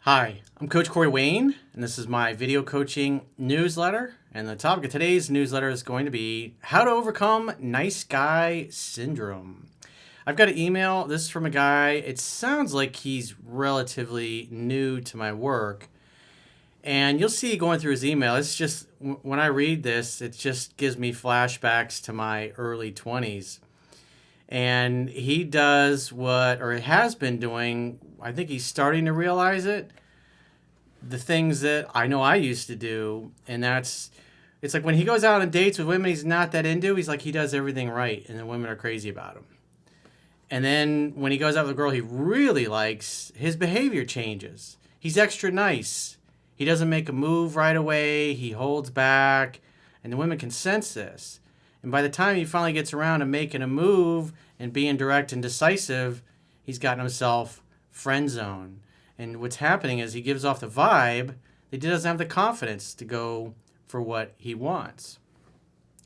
Hi, I'm Coach Corey Wayne, and this is my video coaching newsletter. And the topic of today's newsletter is going to be how to overcome nice guy syndrome. I've got an email. This is from a guy. It sounds like he's relatively new to my work. And you'll see going through his email, it's just, when I read this, it just gives me flashbacks to my early 20s. And he does what, or has been doing, I think he's starting to realize it, the things that I know I used to do. And it's like when he goes out on dates with women he's not that into, he's like, he does everything right, and the women are crazy about him. And then when he goes out with a girl he really likes, his behavior changes. He's extra nice. He doesn't make a move right away. He holds back, and the women can sense this. And by the time he finally gets around to making a move and being direct and decisive, he's gotten himself friend zone. And what's happening is he gives off the vibe that he doesn't have the confidence to go for what he wants.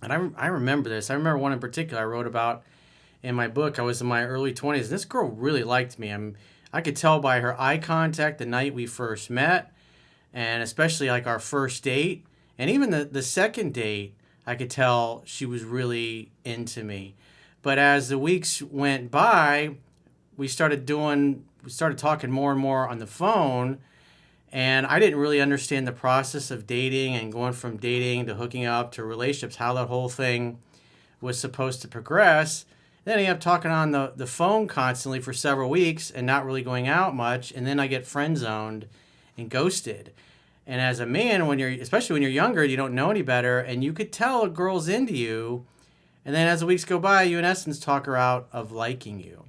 And I remember this. I remember one in particular I wrote about in my book. I was in my early 20s, and this girl really liked me. I could tell by her eye contact the night we first met, and especially like our first date. And even the second date, I could tell she was really into me. But as the weeks went by, we started talking more and more on the phone, and I didn't really understand the process of dating and going from dating to hooking up to relationships, how that whole thing was supposed to progress. Then I end up talking on the phone constantly for several weeks and not really going out much, and then I get friend zoned and ghosted. And as a man, especially when you're younger, you don't know any better, and you could tell a girl's into you, and then as the weeks go by, you in essence talk her out of liking you.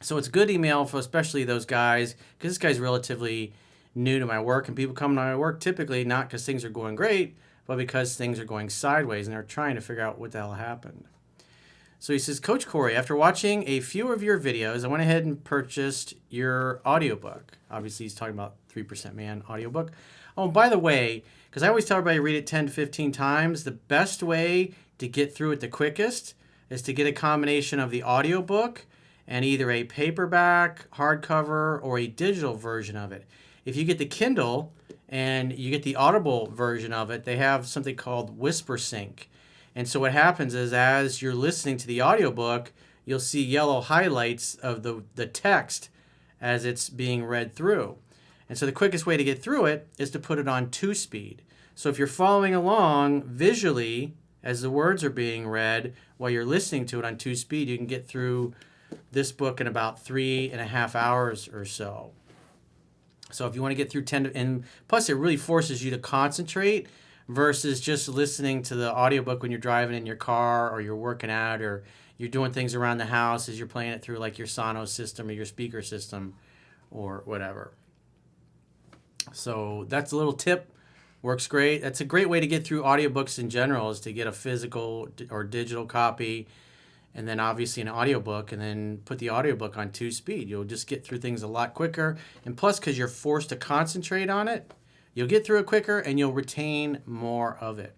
So it's a good email for especially those guys, because this guy's relatively new to my work, and people come to my work typically not because things are going great, but because things are going sideways, and they're trying to figure out what the hell happened. So he says, Coach Corey, after watching a few of your videos, I went ahead and purchased your audiobook. Obviously, he's talking about 3% Man audiobook. Oh, and by the way, because I always tell everybody read it 10 to 15 times, the best way to get through it the quickest is to get a combination of the audiobook and either a paperback, hardcover, or a digital version of it. If you get the Kindle and you get the Audible version of it, they have something called Whisper Sync. And so what happens is as you're listening to the audiobook, you'll see yellow highlights of the text as it's being read through. And so the quickest way to get through it is to put it on 2-speed. So if you're following along visually as the words are being read while you're listening to it on 2-speed, you can get through this book in about 3.5 hours or so. So if you want to get through 10, and plus it really forces you to concentrate versus just listening to the audiobook when you're driving in your car or you're working out or you're doing things around the house as you're playing it through like your Sonos system or your speaker system or whatever. So that's a little tip. Works great. That's a great way to get through audiobooks in general, is to get a physical or digital copy and then obviously an audiobook, and then put the audiobook on 2-speed. You'll just get through things a lot quicker. And plus, because you're forced to concentrate on it, you'll get through it quicker and you'll retain more of it.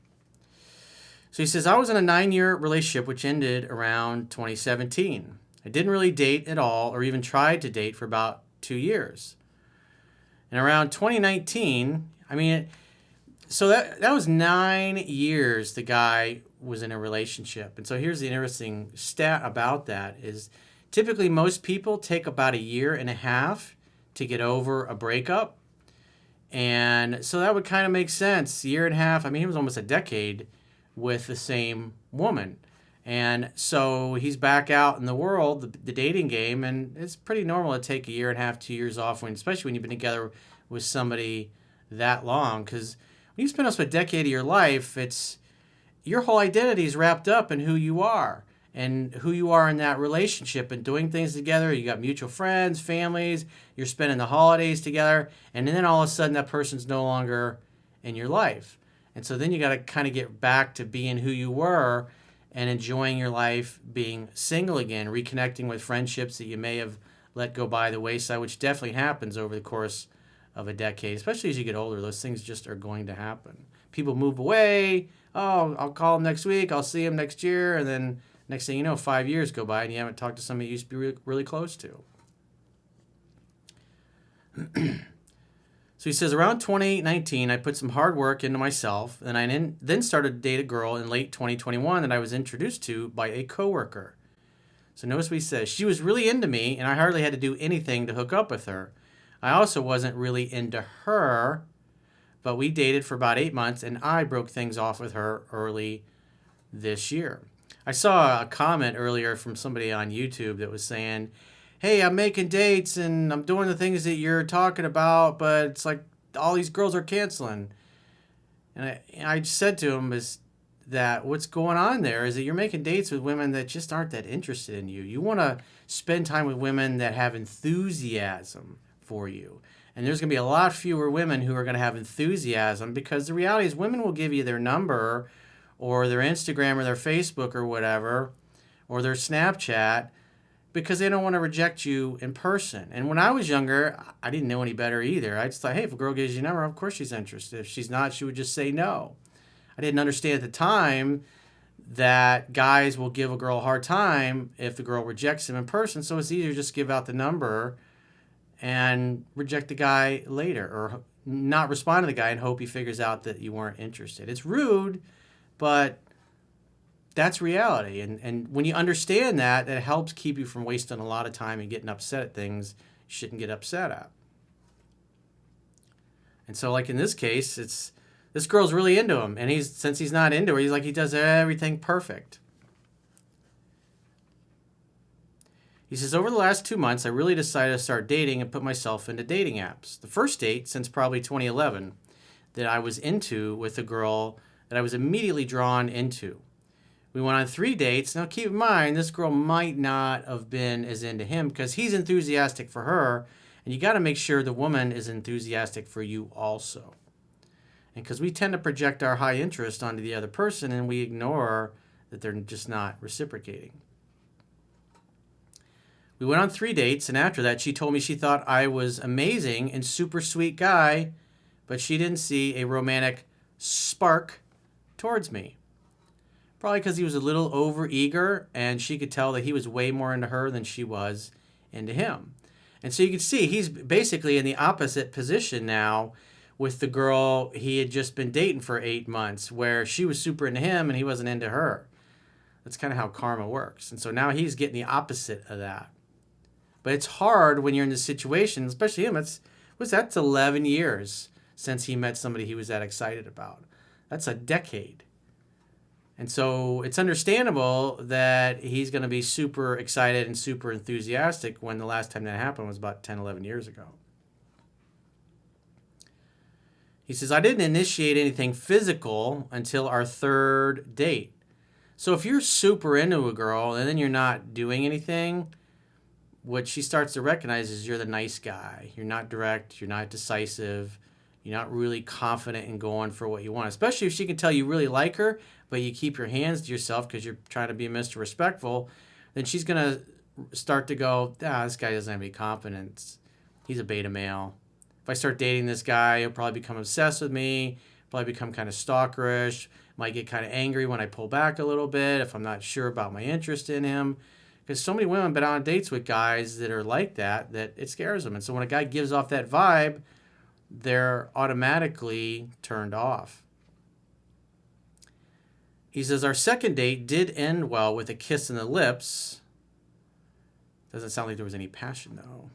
So he says, I was in a 9-year relationship which ended around 2017. I didn't really date at all or even tried to date for about 2 years. And around 2019, so that was 9 years the guy was in a relationship. And so here's the interesting stat about that is typically most people take about 1.5 years to get over a breakup. And so that would kind of make sense. 1.5 years, he was almost a decade with the same woman. And so he's back out in the world, the dating game, and it's pretty normal to take 1.5 years, 2 years off, especially when you've been together with somebody that long. Because when you spend almost a decade of your life, your whole identity is wrapped up in who you are and who you are in that relationship and doing things together. You got mutual friends, families, you're spending the holidays together, and then all of a sudden that person's no longer in your life. And so then you got to kind of get back to being who you were and enjoying your life, being single again, reconnecting with friendships that you may have let go by the wayside, which definitely happens over the course of a decade, especially as you get older. Those things just are going to happen. People move away. Oh, I'll call him next week. I'll see him next year. And then next thing you know, 5 years go by and you haven't talked to somebody you used to be really, really close to. So he says, around 2019, I put some hard work into myself, and I then started to date a girl in late 2021 that I was introduced to by a coworker. So notice what he says. She was really into me, and I hardly had to do anything to hook up with her. I also wasn't really into her, but we dated for about 8 months, and I broke things off with her early this year. I saw a comment earlier from somebody on YouTube that was saying, hey, I'm making dates and I'm doing the things that you're talking about, but it's like all these girls are canceling. And I said to him is that what's going on there is that you're making dates with women that just aren't that interested in you. You want to spend time with women that have enthusiasm for you. And there's going to be a lot fewer women who are going to have enthusiasm, because the reality is women will give you their number or their Instagram or their Facebook or whatever, or their Snapchat, because they don't want to reject you in person. And when I was younger, I didn't know any better either. I just thought, hey, if a girl gives you a number, of course she's interested. If she's not, she would just say no. I didn't understand at the time that guys will give a girl a hard time if the girl rejects them in person, so it's easier to just give out the number and reject the guy later, or not respond to the guy and hope he figures out that you weren't interested. It's rude, but that's reality. And when you understand that, it helps keep you from wasting a lot of time and getting upset at things you shouldn't get upset at. And so, like in this case, this girl's really into him, and since he's not into her, he's like, he does everything perfect. He says, over the last 2 months, I really decided to start dating and put myself into dating apps. The first date since probably 2011 that I was into with a girl that I was immediately drawn into. We went on 3 dates. Now, keep in mind, this girl might not have been as into him because he's enthusiastic for her, and you got to make sure the woman is enthusiastic for you also. And because we tend to project our high interest onto the other person, and we ignore that they're just not reciprocating. We went on 3 dates, and after that, she told me she thought I was amazing and super sweet guy, but she didn't see a romantic spark towards me. Probably because he was a little over-eager, and she could tell that he was way more into her than she was into him. And so you can see he's basically in the opposite position now with the girl he had just been dating for 8 months, where she was super into him and he wasn't into her. That's kind of how karma works. And so now he's getting the opposite of that. But it's hard when you're in this situation, especially him. That's 11 years since he met somebody he was that excited about. That's a decade. And so it's understandable that he's going to be super excited and super enthusiastic when the last time that happened was about 10, 11 years ago. He says, I didn't initiate anything physical until our 3rd date. So if you're super into a girl and then you're not doing anything, what she starts to recognize is you're the nice guy. You're not direct. You're not decisive. You're not really confident in going for what you want, especially if she can tell you really like her, but you keep your hands to yourself because you're trying to be Mr. Respectful. Then she's going to start to go, this guy doesn't have any confidence. He's a beta male. If I start dating this guy, he'll probably become obsessed with me, probably become kind of stalkerish, might get kind of angry when I pull back a little bit if I'm not sure about my interest in him. Because so many women have been on dates with guys that are like that it scares them. And so when a guy gives off that vibe, they're automatically turned off. He says, our 2nd date did end well with a kiss on the lips. Doesn't sound like there was any passion, though.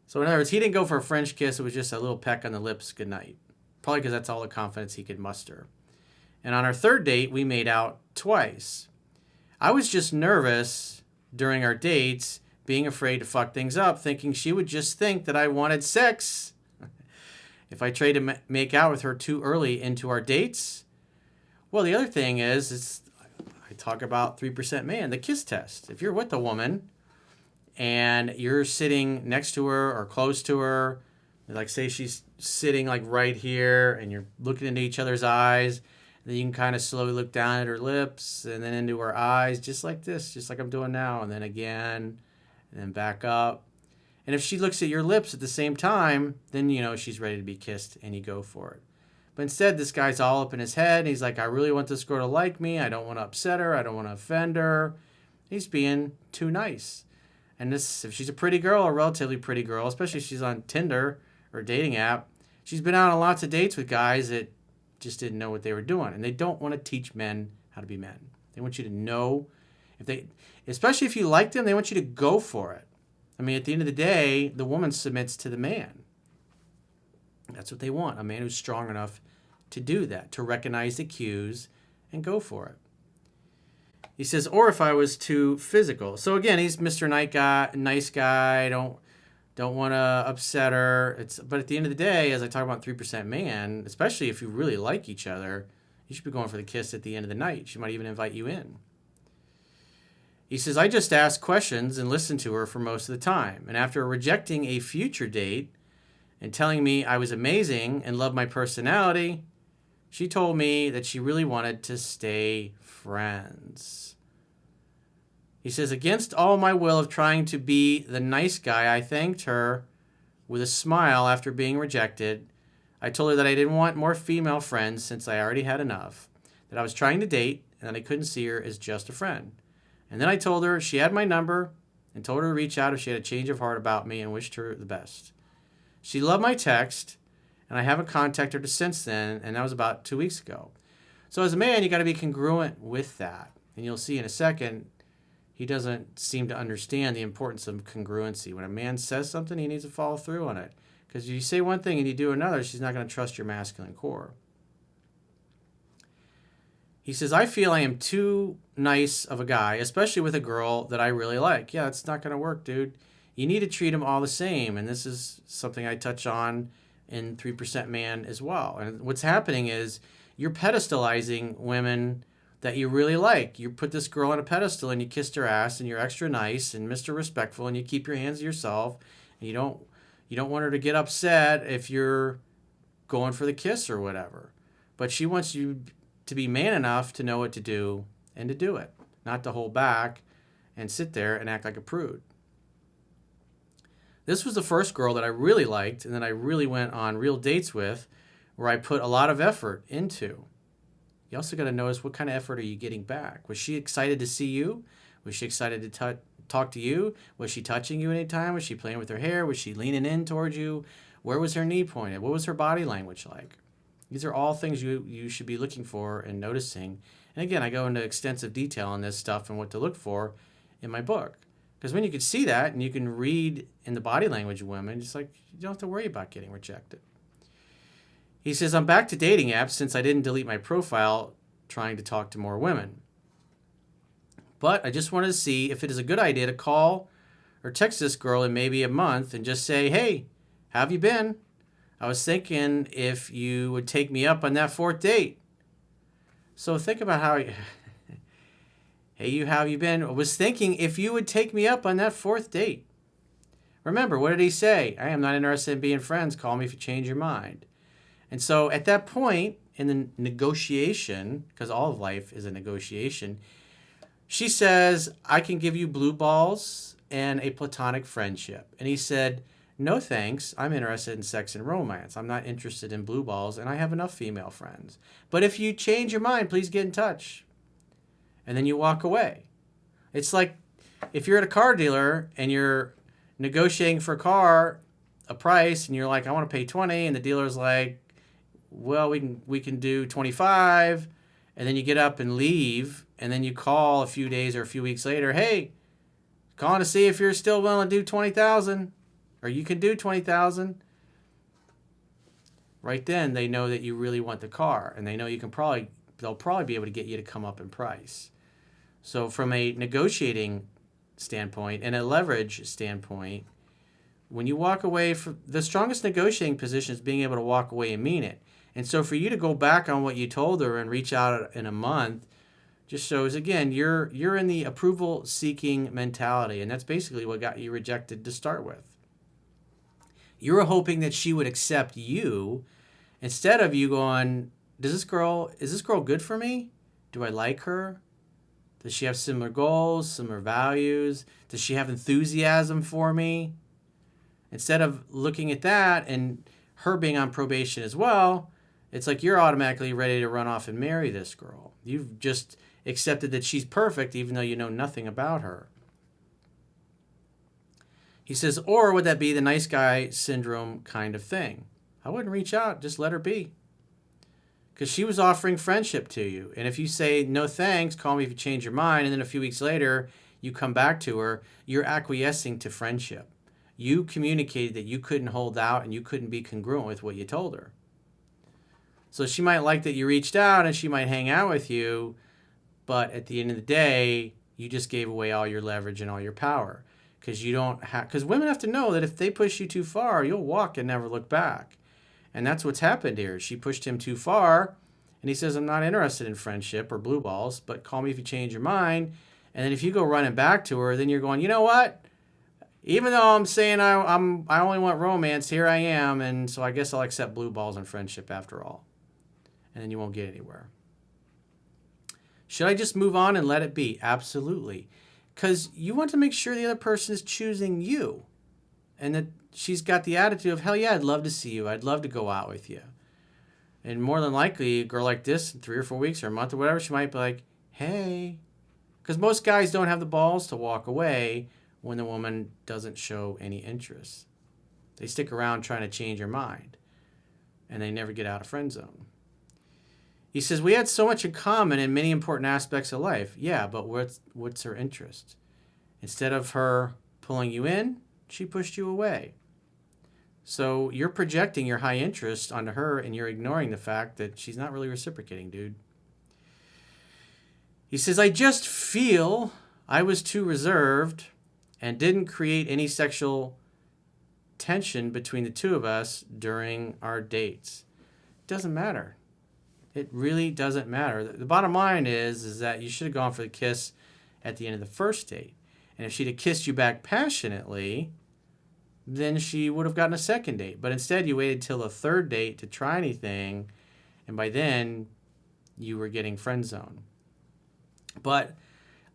So in other words, he didn't go for a French kiss. It was just a little peck on the lips, goodnight. Probably because that's all the confidence he could muster. And on our 3rd date, we made out twice. I was just nervous during our dates, being afraid to fuck things up, thinking she would just think that I wanted sex if I tried to make out with her too early into our dates. Well, the other thing is I talk about 3% man, the kiss test. If you're with a woman and you're sitting next to her or close to her, like say she's sitting like right here and you're looking into each other's eyes, then you can kind of slowly look down at her lips and then into her eyes, just like this, just like I'm doing now, and then again, and then back up. And if she looks at your lips at the same time, then you know she's ready to be kissed and you go for it. But instead, this guy's all up in his head. He's like, I really want this girl to like me. I don't want to upset her. I don't want to offend her. He's being too nice. And if she's a pretty girl, a relatively pretty girl, especially if she's on Tinder or dating app, she's been out on lots of dates with guys that just didn't know what they were doing. And they don't want to teach men how to be men. They want you to know, especially if you like them, they want you to go for it. I mean, at the end of the day, the woman submits to the man. That's what they want, a man who's strong enough to do that, to recognize the cues and go for it. He says, or if I was too physical. So again, he's Mr. Nice guy, don't want to upset her. But at the end of the day, as I talk about 3% man, especially if you really like each other, you should be going for the kiss at the end of the night. She might even invite you in. He says, I just asked questions and listened to her for most of the time. And after rejecting a future date and telling me I was amazing and loved my personality, she told me that she really wanted to stay friends. He says, against all my will of trying to be the nice guy, I thanked her with a smile after being rejected. I told her that I didn't want more female friends since I already had enough, that I was trying to date and that I couldn't see her as just a friend. And then I told her she had my number and told her to reach out if she had a change of heart about me and wished her the best. She loved my text, and I haven't contacted her since then, and that was about 2 weeks ago. So as a man, you got to be congruent with that. And you'll see in a second, he doesn't seem to understand the importance of congruency. When a man says something, he needs to follow through on it. Because if you say one thing and you do another, she's not going to trust your masculine core. He says, I feel I am too nice of a guy, especially with a girl that I really like. Yeah, it's not going to work, dude. You need to treat them all the same. And this is something I touch on in 3% Man as well. And what's happening is you're pedestalizing women that you really like. You put this girl on a pedestal and you kissed her ass and you're extra nice and Mr. Respectful and you keep your hands to yourself. And you don't want her to get upset if you're going for the kiss or whatever. But she wants you to be man enough to know what to do and to do it, not to hold back and sit there and act like a prude. This was the first girl that I really liked and that I really went on real dates with, where I put a lot of effort into. You also got to notice, what kind of effort are you getting back? Was she excited to see you? Was she excited to talk to you? Was she touching you anytime? Was she playing with her hair? Was she leaning in towards you? Where was her knee pointed? What was her body language like? These are all things you should be looking for and noticing. And again, I go into extensive detail on this stuff and what to look for in my book. Because when you can see that and you can read in the body language of women, it's like you don't have to worry about getting rejected. He says, I'm back to dating apps since I didn't delete my profile trying to talk to more women. But I just wanted to see if it is a good idea to call or text this girl in maybe a month and just say, hey, how have you been? I was thinking if you would take me up on that 4th date. So think about how... Hey, how have you been? I was thinking if you would take me up on that 4th date. Remember, what did he say? I am not interested in being friends. Call me if you change your mind. And so at that point in the negotiation, because all of life is a negotiation, she says, I can give you blue balls and a platonic friendship. And he said, no thanks. I'm interested in sex and romance. I'm not interested in blue balls, and I have enough female friends. But if you change your mind, please get in touch. And then you walk away. It's like if you're at a car dealer and you're negotiating for a price, and you're like, I want to pay 20, and the dealer's like, well, we can do 25, and then you get up and leave, and then you call a few days or a few weeks later, hey, calling to see if you're still willing to do 20,000, or you can do 20,000. Right then, they know that you really want the car, and they know they'll probably be able to get you to come up in price. So from a negotiating standpoint and a leverage standpoint, when you walk away from the strongest negotiating position is being able to walk away and mean it. And so for you to go back on what you told her and reach out in a month just shows, again, you're in the approval seeking mentality, and that's basically what got you rejected to start with. You were hoping that she would accept you instead of you going, is this girl good for me? Do I like her? Does she have similar goals, similar values? Does she have enthusiasm for me? Instead of looking at that and her being on probation as well, it's like you're automatically ready to run off and marry this girl. You've just accepted that she's perfect even though you know nothing about her. He says, or would that be the nice guy syndrome kind of thing? I wouldn't reach out. Just let her be. Because she was offering friendship to you. And if you say, no thanks, call me if you change your mind, and then a few weeks later, you come back to her, you're acquiescing to friendship. You communicated that you couldn't hold out and you couldn't be congruent with what you told her. So she might like that you reached out and she might hang out with you, but at the end of the day, you just gave away all your leverage and all your power. Because women have to know that if they push you too far, you'll walk and never look back. And that's what's happened here. She pushed him too far, and he says, I'm not interested in friendship or blue balls, but call me if you change your mind. And then if you go running back to her, then you're going, you know what? Even though I'm saying I only want romance, here I am, and so I guess I'll accept blue balls and friendship after all. And then you won't get anywhere. Should I just move on and let it be? Absolutely. Because you want to make sure the other person is choosing you and that she's got the attitude of, hell yeah, I'd love to see you. I'd love to go out with you. And more than likely, a girl like this, in 3 or 4 weeks or a month or whatever, she might be like, hey. Because most guys don't have the balls to walk away when the woman doesn't show any interest. They stick around trying to change her mind. And they never get out of friend zone. He says, we had so much in common in many important aspects of life. Yeah, but what's her interest? Instead of her pulling you in, she pushed you away. So you're projecting your high interest onto her and you're ignoring the fact that she's not really reciprocating, dude. He says, I just feel I was too reserved and didn't create any sexual tension between the two of us during our dates. Doesn't matter. It really doesn't matter. The bottom line is that you should have gone for the kiss at the end of the first date. And if she'd have kissed you back passionately, then she would have gotten a second date. But instead, you waited till the third date to try anything, and by then, you were getting friend zone. But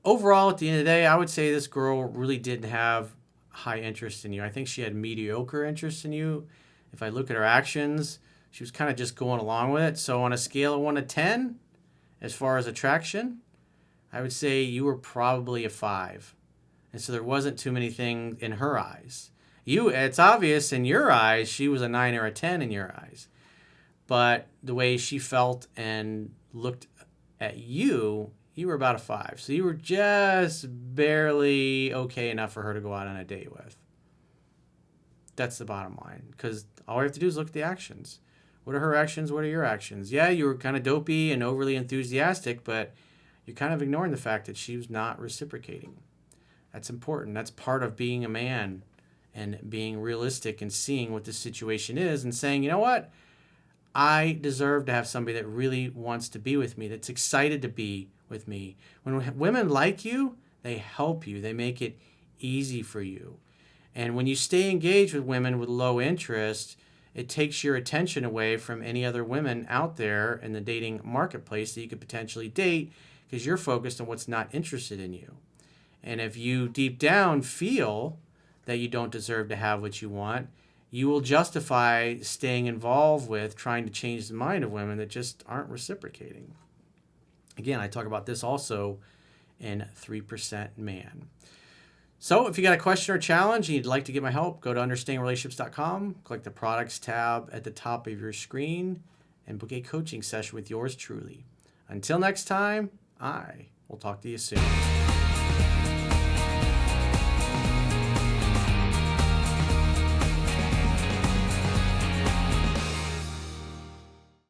overall, at the end of the day, I would say this girl really didn't have high interest in you. I think she had mediocre interest in you. If I look at her actions, she was kind of just going along with it. So on a scale of 1 to 10, as far as attraction, I would say you were probably a 5. And so there wasn't too many things in her eyes. It's obvious in your eyes, she was a 9 or a 10 in your eyes. But the way she felt and looked at you, you were about a 5. So you were just barely okay enough for her to go out on a date with. That's the bottom line. Because all we have to do is look at the actions. What are her actions? What are your actions? Yeah, you were kind of dopey and overly enthusiastic, but you're kind of ignoring the fact that she was not reciprocating. That's important. That's part of being a man and being realistic and seeing what the situation is and saying, you know what? I deserve to have somebody that really wants to be with me, that's excited to be with me. When women like you, they help you. They make it easy for you. And when you stay engaged with women with low interest, it takes your attention away from any other women out there in the dating marketplace that you could potentially date because you're focused on what's not interested in you. And if you deep down feel that you don't deserve to have what you want, you will justify staying involved with trying to change the mind of women that just aren't reciprocating. Again, I talk about this also in 3% Man. So if you got a question or challenge and you'd like to get my help, go to understandingrelationships.com, click the products tab at the top of your screen, and book a coaching session with yours truly. Until next time, I will talk to you soon.